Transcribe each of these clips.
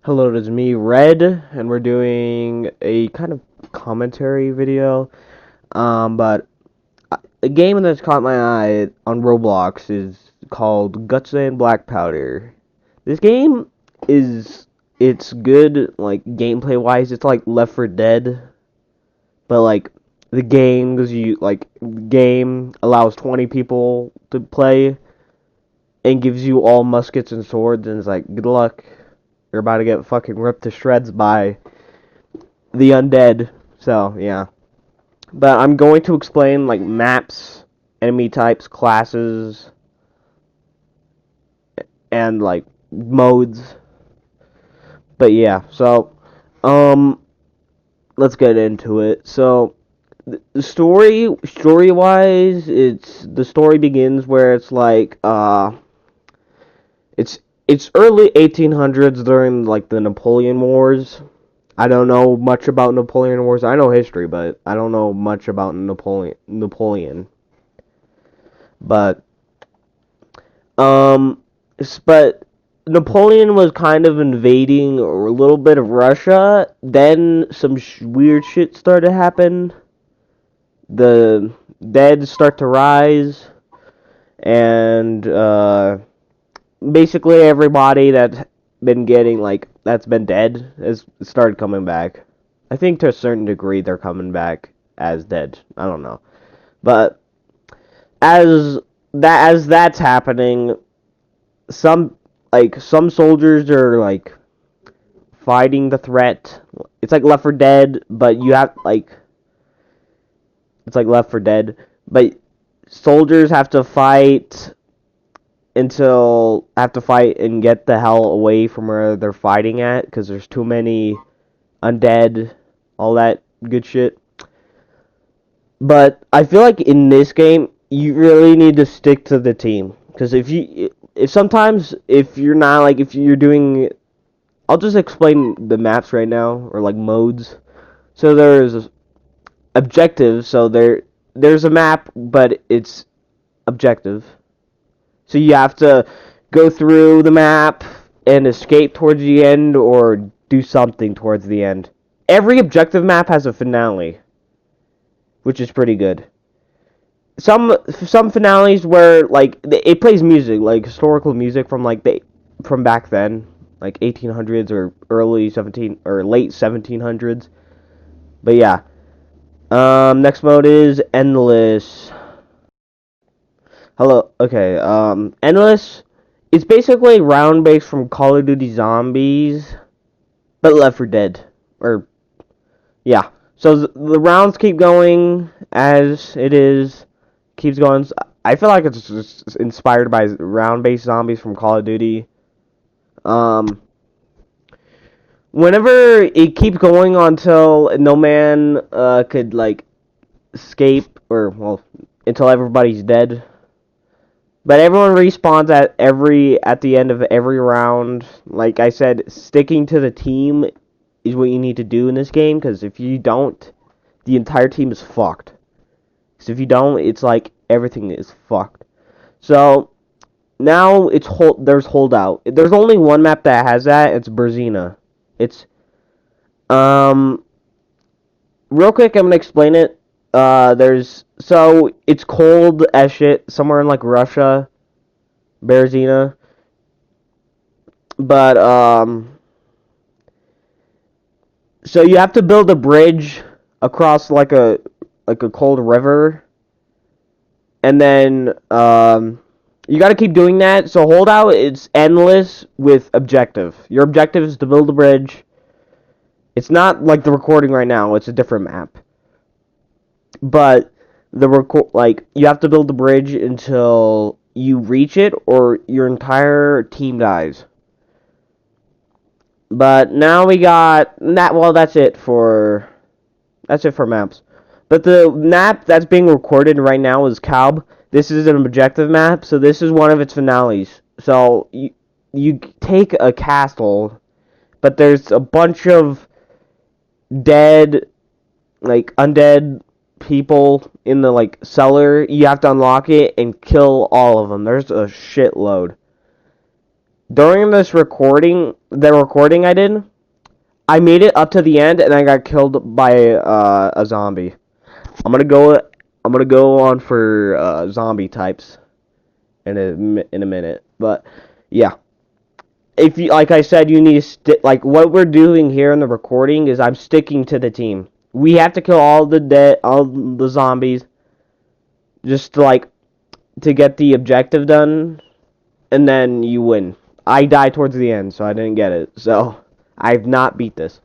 Hello, it is me, Red, and we're doing a kind of commentary video. But a game that's caught my eye on Roblox is called Guts and Blackpowder. This game it's good, like gameplay wise. It's like Left 4 Dead, but like the game gives you game allows 20 people to play and gives you all muskets and swords, and it's like good luck. You're about to get fucking ripped to shreds by the undead. So, yeah. But I'm going to explain, like, maps, enemy types, classes, and, like, modes. But, yeah. So, um, let's get into it. So, the story-wise, the story begins where it's, like, it's early 1800s during, like, the Napoleon Wars. I don't know much about Napoleon Wars. I know history, but I don't know much about Napoleon. But um, but Napoleon was kind of invading a little bit of Russia. Then some weird shit started to happen. The dead start to rise, and basically everybody that's been dead has started coming back. I think to a certain degree they're coming back as dead. I don't know. But as that's happening, some some soldiers are like fighting the threat. It's like Left 4 Dead, but you have it's like Left 4 Dead, but soldiers have to fight and get the hell away from where they're fighting at because there's too many undead, all that good shit. But I feel like in this game, you really need to stick to the team. Because if sometimes, if you're not, like, if you're doing, I'll just explain the maps right now, or like modes. So there's objectives, so there's a map, but it's objective. So you have to go through the map and escape towards the end, or do something towards the end. Every objective map has a finale, which is pretty good. Some finales where like it plays music, like historical music from back then, like 1800s or early 17 or late 1700s. But yeah. Next mode is endless. Hello. Okay. Endless. It's basically round based from Call of Duty Zombies, but Left 4 Dead. Or yeah. So the rounds keep going as it is. Keeps going. I feel like it's just inspired by round-based zombies from Call of Duty. Um, Whenever it keeps going until no man could like escape, or well, until everybody's dead. But everyone respawns at the end of every round. Like I said, sticking to the team is what you need to do in this game. Because if you don't, the entire team is fucked. So if you don't, it's like everything is fucked. So now there's holdout. There's only one map that has that. It's Berzina. It's um real quick. I'm gonna explain it. It's cold as shit somewhere in like Russia, Berzina. But so you have to build a bridge across like a cold river, and then you got to keep doing that. So holdout, it's endless with objective. Your objective is to build a bridge. It's not like the recording right now. It's a different map. But you have to build the bridge until you reach it, or your entire team dies. But now we got that. Well, that's it for maps. But the map that's being recorded right now is Calb. This is an objective map, so this is one of its finales. So you take a castle, but there's a bunch of dead, like undead people in the like cellar. You have to unlock it and kill all of them. There's a shitload. during the recording I did, I made it up to the end and I got killed by a zombie. I'm gonna go. I'm gonna go on for zombie types in a minute, but yeah. If you, like I said, you need to like what we're doing here in the recording is I'm sticking to the team. We have to kill all the zombies, just to, like to get the objective done, and then you win. I died towards the end, so I didn't get it. So I've not beat this.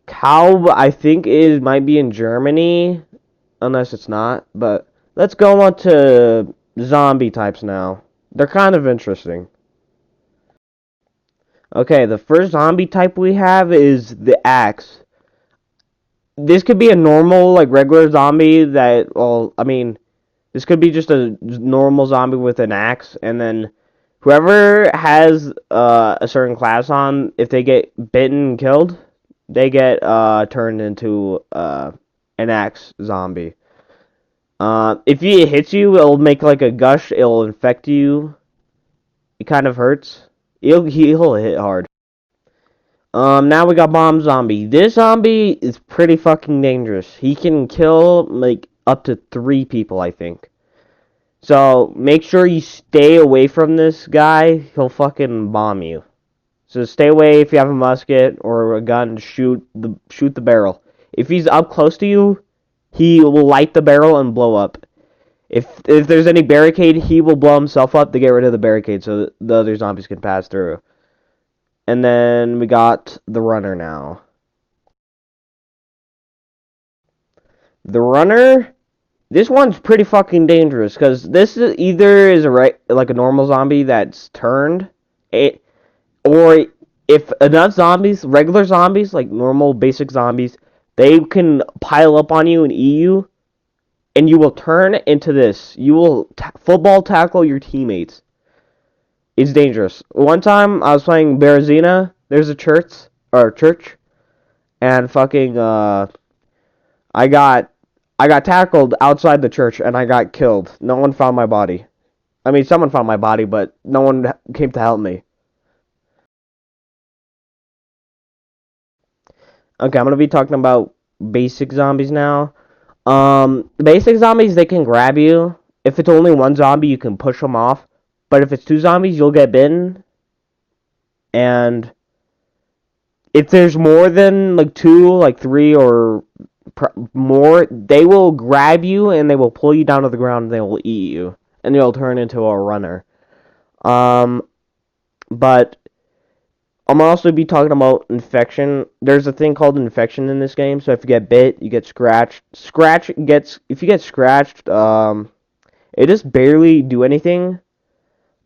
Cow, I think it might be in Germany, unless it's not. But let's go on to zombie types now. They're kind of interesting. Okay, the first zombie type we have is the axe. This could be a normal, like regular zombie that, well, I mean, this could be just a normal zombie with an axe, and then whoever has a certain class on, if they get bitten and killed, they get turned into an axe zombie. If it hits you, it'll make like a gush. It'll infect you. It kind of hurts. He'll hit hard. Now we got Bomb Zombie. This zombie is pretty fucking dangerous. He can kill like up to 3 people, I think. So make sure you stay away from this guy. He'll fucking bomb you. So stay away if you have a musket or a gun. Shoot the barrel. If he's up close to you, he will light the barrel and blow up. If there's any barricade, he will blow himself up to get rid of the barricade so the other zombies can pass through. And then we got the runner now. The runner, this one's pretty fucking dangerous because this is either is like a normal zombie that's turned, or if enough zombies, regular zombies, like normal basic zombies, they can pile up on you and eat you, and you will turn into this. You will football tackle your teammates. It's dangerous. One time I was playing Berezina. There's a church, and fucking I got I got tackled outside the church and I got killed. No one found my body. I mean, someone found my body, but no one came to help me. Okay, I'm gonna be talking about basic zombies now. Basic zombies, they can grab you. If it's only one zombie, you can push them off. But if it's 2 zombies, you'll get bitten. And if there's more than like 2, like 3, or more, they will grab you and they will pull you down to the ground and they will eat you. And you'll turn into a runner. But I'm also be talking about infection. There's a thing called infection in this game. So if you get bit, you get scratched. If you get scratched, it just barely do anything.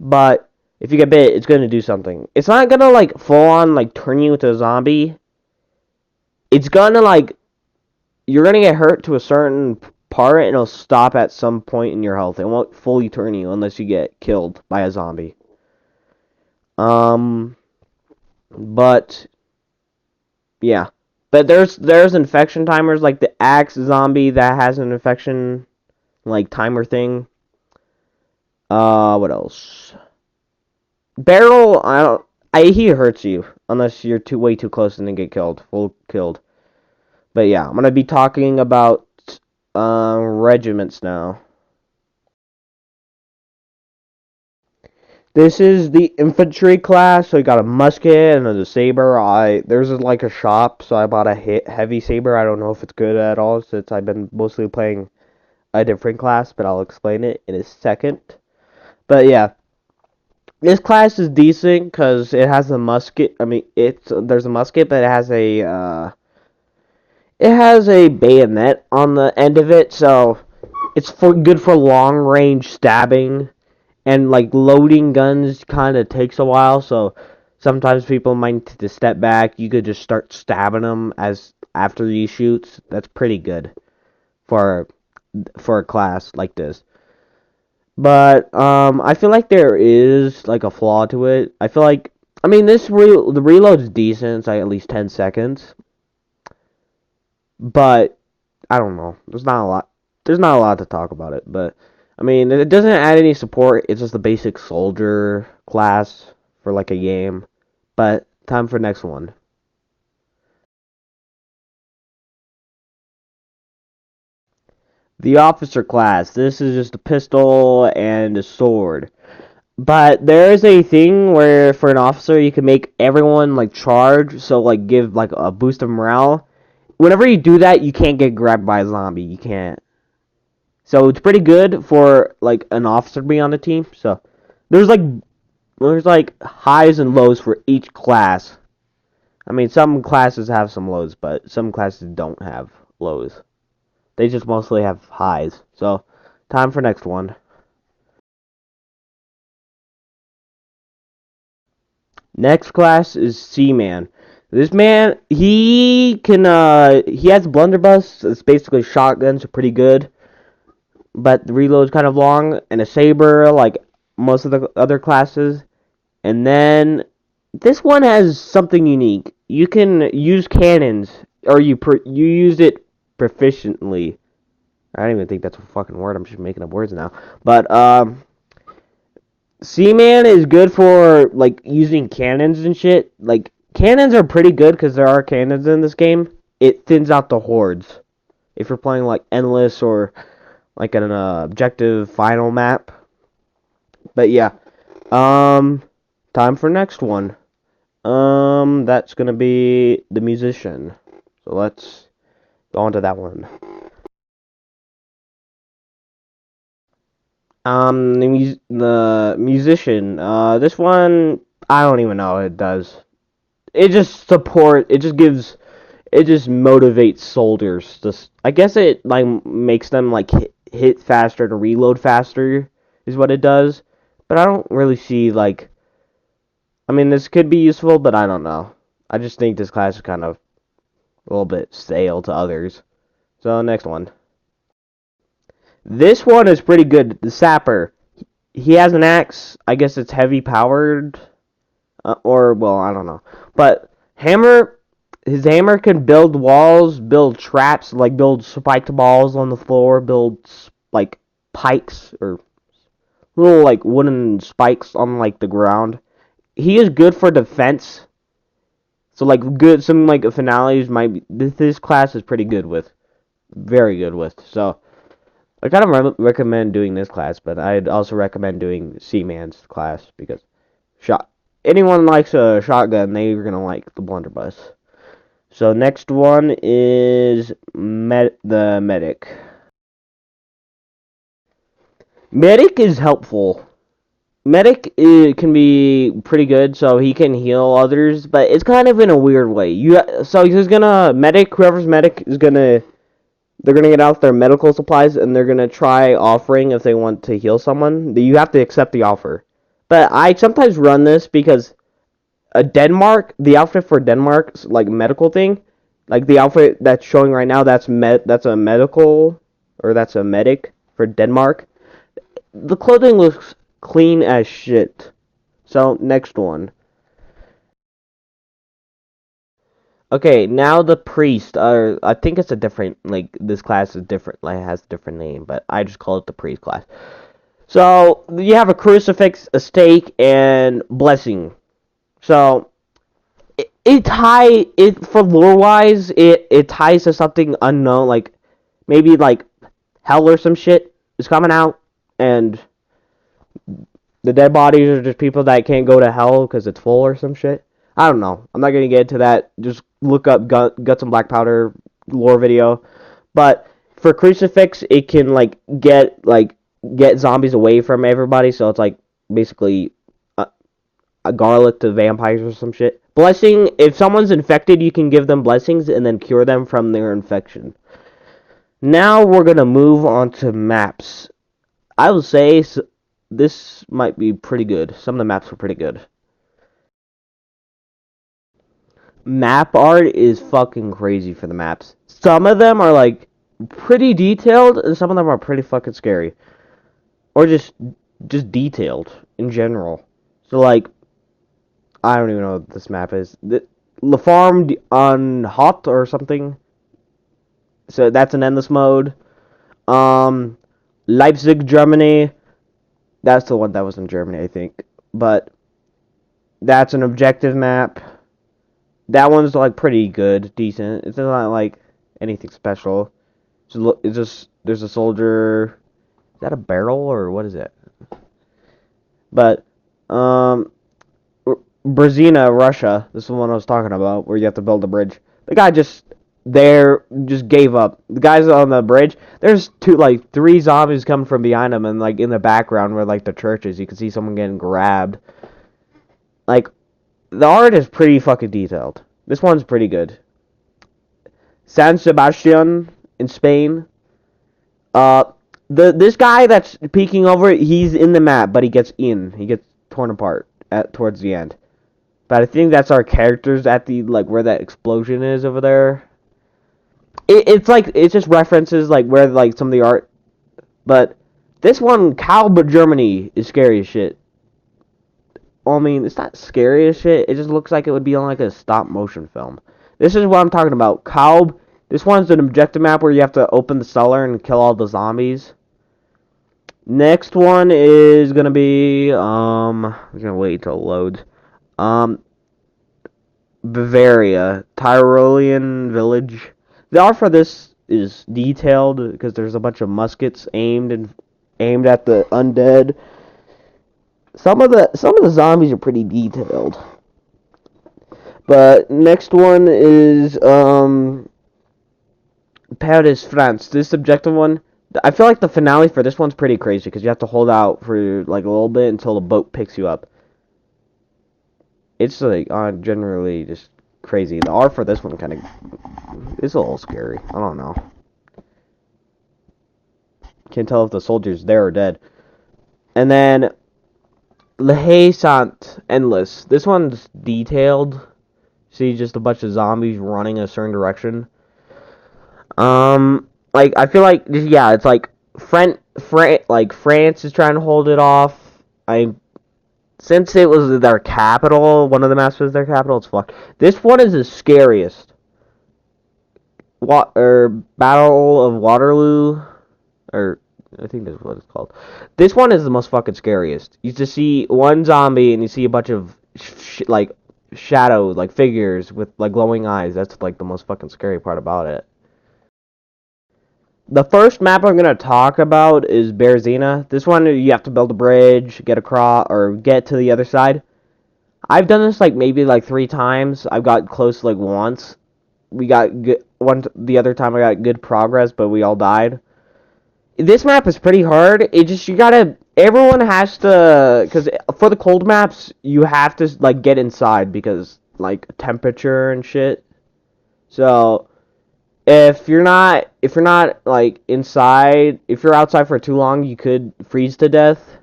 But if you get bit, it's gonna do something. It's not gonna like full on like turn you into a zombie. It's gonna like you're gonna get hurt to a certain part, and it'll stop at some point in your health. It won't fully turn you unless you get killed by a zombie. But yeah, but there's infection timers like the axe zombie that has an infection like timer thing. What else? Barrel, he hurts you unless you're way too close and then get full killed. But yeah, I'm gonna be talking about regiments now. This is the infantry class. So you got a musket and a saber. There's like a shop, so I bought a heavy saber. I don't know if it's good at all since I've been mostly playing a different class, but I'll explain it in a second. But yeah, this class is decent because it has a musket. I mean, there's a musket, but it has a bayonet on the end of it, so it's good for long range stabbing. And like loading guns kind of takes a while, so sometimes people might need to step back. You could just start stabbing them as after he shoots. That's pretty good for a class like this. But I feel like there is like a flaw to it. I mean the reload's decent. It's like at least 10 seconds. But I don't know. There's not a lot. There's not a lot to talk about it. But I mean, it doesn't add any support. It's just the basic soldier class for like a game. But time for next one. The officer class. This is just a pistol and a sword. But there is a thing where for an officer you can make everyone like charge, so like give like a boost of morale. Whenever you do that, you can't get grabbed by a zombie. You can't. So it's pretty good for like an officer to be on the team. So there's like there's like highs and lows for each class. I mean, some classes have some lows, but some classes don't have lows. They just mostly have highs. So time for next one. Next class is Seaman. This man, he has blunderbuss. It's basically shotguns are pretty good, but the reload's kind of long, and a saber like most of the other classes. And then this one has something unique. You can use cannons, or you use it proficiently. I don't even think that's a fucking word. I'm just making up words now. But Seaman is good for like using cannons and shit. Like cannons are pretty good because there are cannons in this game. It thins out the hordes. If you're playing like endless or like an objective final map. But yeah, time for next one. That's gonna be the musician. So let's go on to that one. The musician. This one I don't even know what it does. It just support. It just gives. It just motivates soldiers. Just I guess it like makes them like hit faster to reload faster is what it does. But I don't really see like. I mean, this could be useful, but I don't know. I just think this class is kind of a little bit stale to others. So next one. This one is pretty good. The sapper. He has an axe. I guess it's heavy powered, or well, I don't know. But hammer, his hammer can build walls, build traps, like build spiked balls on the floor, build like pikes or little like wooden spikes on like the ground. He is good for defense. So like good, some like finales might be, this class is pretty good with, very good with. So I kind of recommend doing this class, but I'd also recommend doing Seaman's class because shot anyone likes a shotgun, they're gonna like the blunderbuss. So next one is the medic. Medic is helpful. Medic can be pretty good, so he can heal others, but it's kind of in a weird way. So he's gonna medic. Whoever's medic is gonna they're gonna get out their medical supplies and they're gonna try offering if they want to heal someone. You have to accept the offer. But I sometimes run this because the outfit for Denmark's like medical thing, like the outfit that's showing right now, that's a medical or that's a medic for Denmark. The clothing looks clean as shit. So next one. Okay, now the priest. I think it's a different like this class is different. Like it has a different name, but I just call it the priest class. So you have a crucifix, a stake, and blessing. So it for lore wise it ties to something unknown, like maybe like hell or some shit is coming out, and the dead bodies are just people that can't go to hell because it's full or some shit. I don't know. I'm not gonna get into that. Just look up Guts and Blackpowder lore video. But for crucifix, it can get zombies away from everybody. So it's like basically a garlic to vampires or some shit. Blessing, if someone's infected, you can give them blessings and then cure them from their infection. Now we're gonna move on to maps. I would say this might be pretty good. Some of the maps were pretty good. Map art is fucking crazy for the maps. Some of them are like pretty detailed, and some of them are pretty fucking scary, or just detailed in general. So like, I don't even know what this map is. La Farm on Hot or something. So that's an endless mode. Um, Leipzig, Germany. That's the one that was in Germany, I think. But That's an objective map. That one's like pretty good, decent. It's not like anything special. It's just there's a soldier. Is that a barrel or what is it? But um, Brezina, Russia. This is the one I was talking about, where you have to build a bridge. The guy just gave up. The guys on the bridge. There's three zombies coming from behind him, and like in the background where like the church is, you can see someone getting grabbed. Like the art is pretty fucking detailed. This one's pretty good. San Sebastian in Spain. Uh, this guy that's peeking over, he's in the map, but he gets torn apart towards the end. But I think that's our characters at the like where that explosion is over there. It's just references like where like some of the art. But this one, Kalb, Germany, is scary as shit. Well, I mean, it's not scary as shit. It just looks like it would be on like a stop motion film. This is what I'm talking about. Kalb. This one's an objective map where you have to open the cellar and kill all the zombies. Next one is gonna be I'm gonna wait till it loads. Bavaria, Tyrolean village. The art for this is detailed because there's a bunch of muskets aimed at the undead. Some of the zombies are pretty detailed. But next one is Paris, France. This objective one, I feel like the finale for this one's pretty crazy because you have to hold out for like a little bit until the boat picks you up. It's like generally just crazy. The art for this one kind of is a little scary. I don't know. Can't tell if the soldier's there or dead. And then Le Haye Sant Endless. This one's detailed. See just a bunch of zombies running in a certain direction. Like I feel like yeah, it's like France is trying to hold it off. Since it was their capital, one of the maps was their capital. It's fucked. This one is the scariest. Battle of Waterloo, or I think that's what it's called. This one is the most fucking scariest. You just see one zombie and you see a bunch of shadows, like figures with like glowing eyes. That's like the most fucking scary part about it. The first map I'm gonna talk about is Berezina. This one you have to build a bridge, get across, or get to the other side. I've done this like maybe like 3 times. I've got close like once. We got good one. The other time I got good progress, but we all died. This map is pretty hard. It just everyone has to, because for the cold maps you have to like get inside because like temperature and shit. So if you're not like inside, if you're outside for too long, you could freeze to death.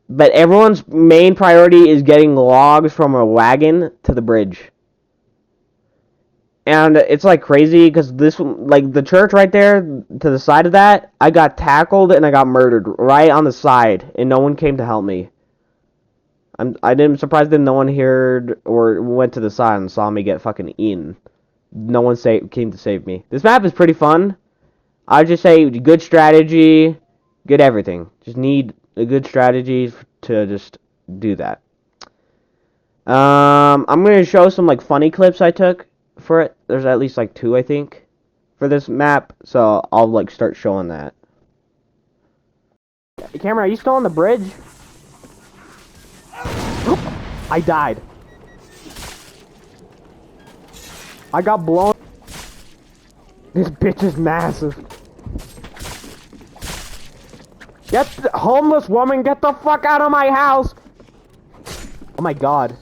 But everyone's main priority is getting logs from a wagon to the bridge. And it's like crazy because like the church right there to the side of that, I got tackled and I got murdered right on the side, and no one came to help me. I'm surprised that no one heard or went to the side and saw me get fucking eaten. No one came to save me. This map is pretty fun. I'd just say good strategy, good everything. Just need a good strategy to just do that. I'm gonna show some like funny clips I took for it. There's at least like 2, I think, for this map. So I'll like start showing that. Camera, are you still on the bridge? I died. I got blown. This bitch is massive. Get the homeless woman, get the fuck out of my house! Oh my god.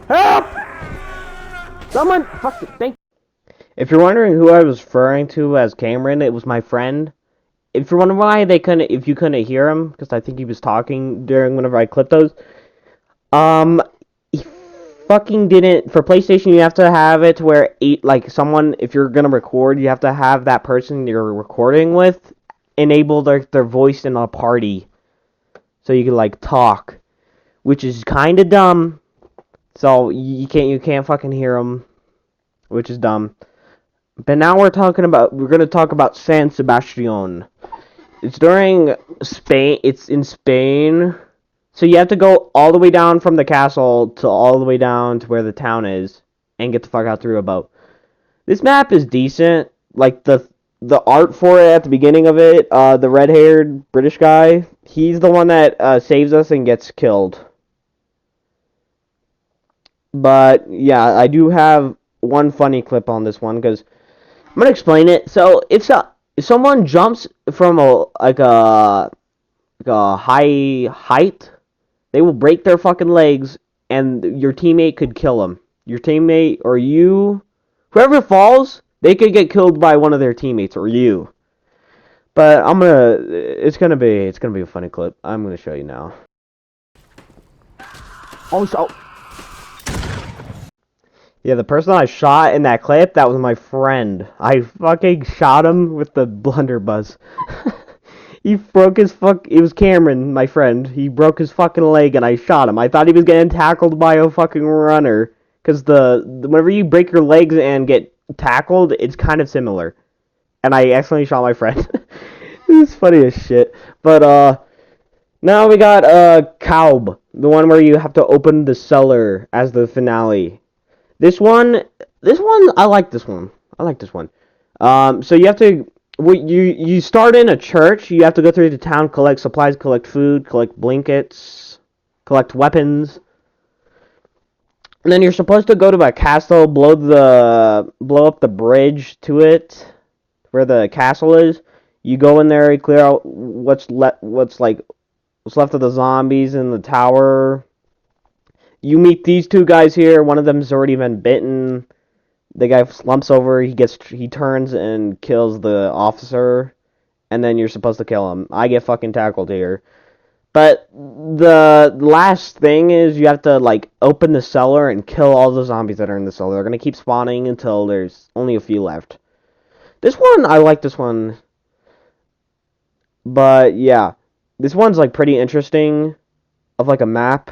Help! Someone, fuck it, thank you. If you're wondering who I was referring to as Cameron, it was my friend. If you're wondering why if you couldn't hear him, because I think he was talking during whenever I clipped those. He fucking didn't. For PlayStation, you have to have it to where if you're gonna record, you have to have that person you're recording with enable their voice in a party, so you can like talk, which is kind of dumb. So you can't fucking hear them, which is dumb. But now we're gonna talk about San Sebastian. It's during Spain. It's in Spain. So you have to go all the way down from the castle to all the way down to where the town is and get the fuck out through a boat. This map is decent. Like the art for it at the beginning of it, the red-haired British guy, he's the one that saves us and gets killed. But yeah, I do have one funny clip on this one because I'm gonna explain it. So if someone jumps from a high height, they will break their fucking legs, and your teammate could kill them. Your teammate or you, whoever falls, they could get killed by one of their teammates or you. But it's gonna be a funny clip. I'm gonna show you now. Oh, so yeah, the person I shot in that clip, that was my friend. I fucking shot him with the blunderbuss. He broke his It was Cameron, my friend. He broke his fucking leg, and I shot him. I thought he was getting tackled by a fucking runner, cause whenever you break your legs and get tackled, it's kind of similar. And I accidentally shot my friend. It's funny as shit. But now we got Kaub, the one where you have to open the cellar as the finale. This one, I like this one. I like this one. So you have to, you start in a church. You have to go through the town, collect supplies, collect food, collect blankets, collect weapons, and then you're supposed to go to a castle, blow up the bridge to it, where the castle is. You go in there, you clear out what's left of the zombies in the tower. You meet these two guys here. One of them's already been bitten. The guy slumps over. He turns and kills the officer, and then you're supposed to kill him. I get fucking tackled here. But the last thing is you have to like open the cellar and kill all the zombies that are in the cellar. They're gonna keep spawning until there's only a few left. This one, I like this one. But yeah, this one's like pretty interesting of like a map.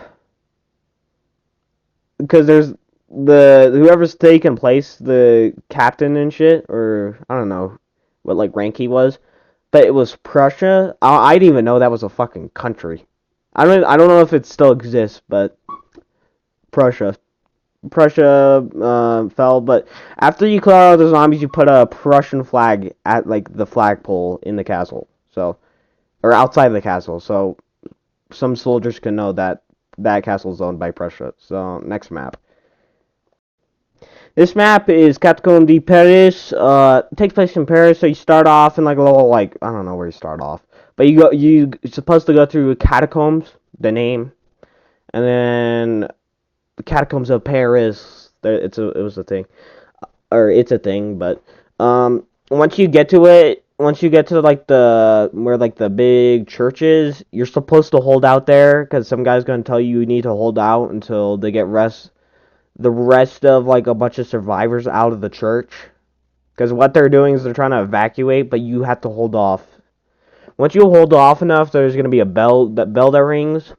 Because there's whoever's taking place, the captain and shit, or I don't know what like rank he was, but it was Prussia. I didn't even know that was a fucking country. I don't know if it still exists, but Prussia. Prussia fell, but after you clear out the zombies, you put a Prussian flag at like the flagpole in the castle, so or outside the castle, so some soldiers can know that that castle is owned by Prussia. So next map. This map is Catacombe de Paris. It takes place in Paris, so you start off in like a little like I don't know where you start off, but you're supposed to go through catacombs, the name, and then the catacombs of Paris. It was a thing, or it's a thing, but once you get to it, once you get to like the where like the big church is, you're supposed to hold out there because some guy's gonna tell you need to hold out until they get the rest of like a bunch of survivors out of the church. Because what they're doing is they're trying to evacuate, but you have to hold off. Once you hold off enough, there's gonna be a bell that rings.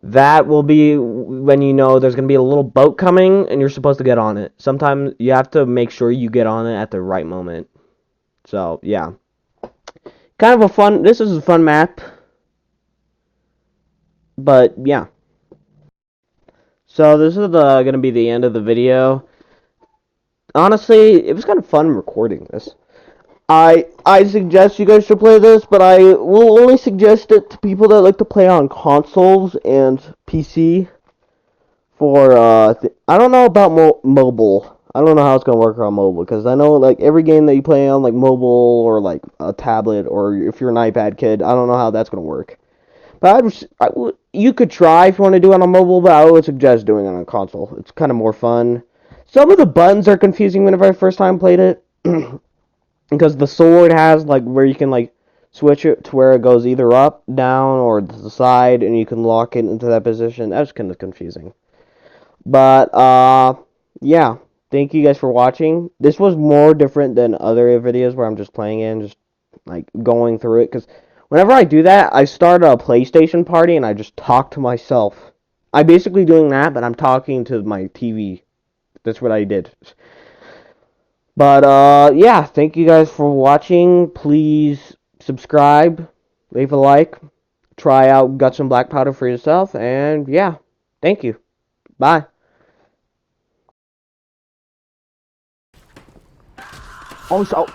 That will be when you know there's going to be a little boat coming and you're supposed to get on it. Sometimes you have to make sure you get on it at the right moment. So, yeah. This is a fun map. But, yeah. So, this is going to be the end of the video. Honestly, it was kind of fun recording this. I suggest you guys should play this, but I will only suggest it to people that like to play on consoles and PC. I don't know about mobile. I don't know how it's gonna work on mobile because I know like every game that you play on like mobile or like a tablet or if you're an iPad kid, I don't know how that's gonna work. But you could try if you want to do it on mobile, but I would suggest doing it on a console. It's kind of more fun. Some of the buttons are confusing whenever I first time played it. Because the sword has like where you can like switch it to where it goes either up, down, or to the side, and you can lock it into that position. That's kind of confusing. But yeah, thank you guys for watching. This was more different than other videos where I'm just playing it and just like going through it. Because whenever I do that, I start a PlayStation party and I just talk to myself. I'm basically doing that, but I'm talking to my TV. That's what I did. But, yeah, thank you guys for watching. Please subscribe, leave a like, try out Guts and Black Powder for yourself, and yeah, thank you. Bye. Also,